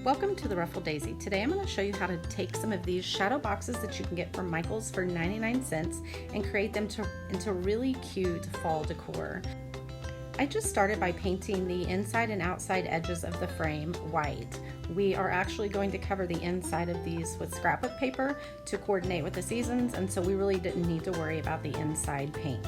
Welcome to the Ruffled Daisy. Today I'm going to show you how to take some of these shadow boxes that you can get from Michael's for 99 cents and create them into really cute fall decor. I just started by painting the inside and outside edges of the frame white. We are actually going to cover the inside of these with scrapbook paper to coordinate with the seasons, and so we really didn't need to worry about the inside paint.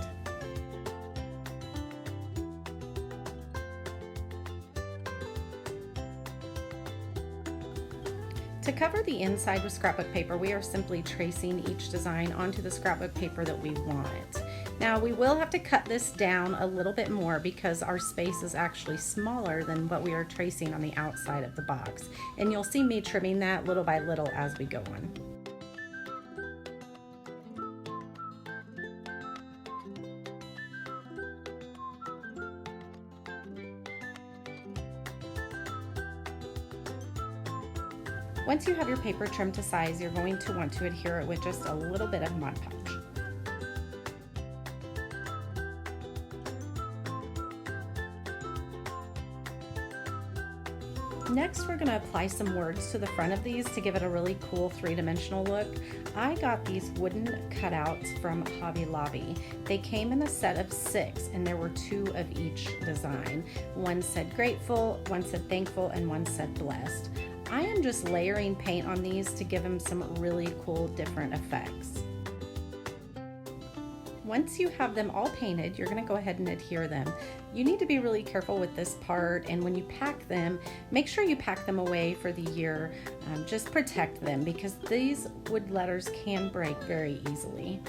To cover the inside with scrapbook paper, we are simply tracing each design onto the scrapbook paper that we want. Now we will have to cut this down a little bit more because our space is actually smaller than what we are tracing on the outside of the box. And you'll see me trimming that little by little as we go on. Once you have your paper trimmed to size, you're going to want to adhere it with just a little bit of Mod Podge. Next, we're going to apply some words to the front of these to give it a really cool three-dimensional look. I got these wooden cutouts from Hobby Lobby. They came in a set of 6 and there were 2 of each design. One said grateful, one said thankful, and one said blessed. I am just layering paint on these to give them some really cool different effects. Once you have them all painted, you're going to go ahead and adhere them. You need to be really careful with this part, and when you pack them, make sure you pack them away for the year. Just protect them because these wood letters can break very easily.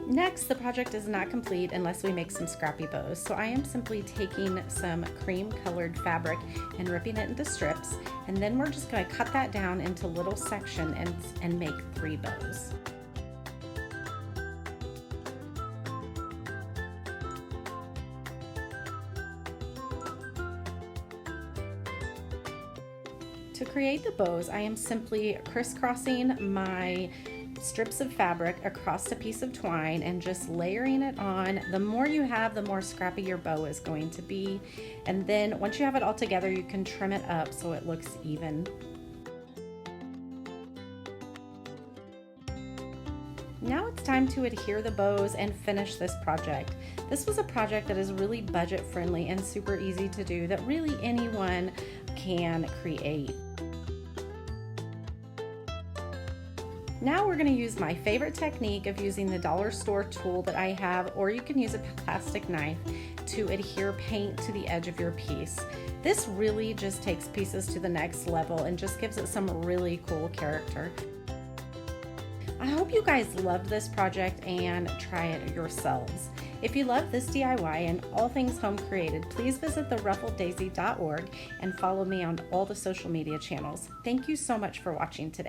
Next, the project is not complete unless we make some scrappy bows. So I am simply taking some cream colored fabric and ripping it into strips, and then we're just going to cut that down into little sections and make 3 bows. To create the bows, I am simply crisscrossing my strips of fabric across a piece of twine and just layering it on. The more you have, the more scrappy your bow is going to be. And then once you have it all together, you can trim it up so it looks even. Now it's time to adhere the bows and finish this project. This was a project that is really budget friendly and super easy to do that really anyone can create. Now we're going to use my favorite technique of using the dollar store tool that I have, or you can use a plastic knife to adhere paint to the edge of your piece. This really just takes pieces to the next level and just gives it some really cool character. I hope you guys loved this project and try it yourselves. If you love this DIY and all things home created, please visit theruffleddaisy.org and follow me on all the social media channels. Thank you so much for watching today.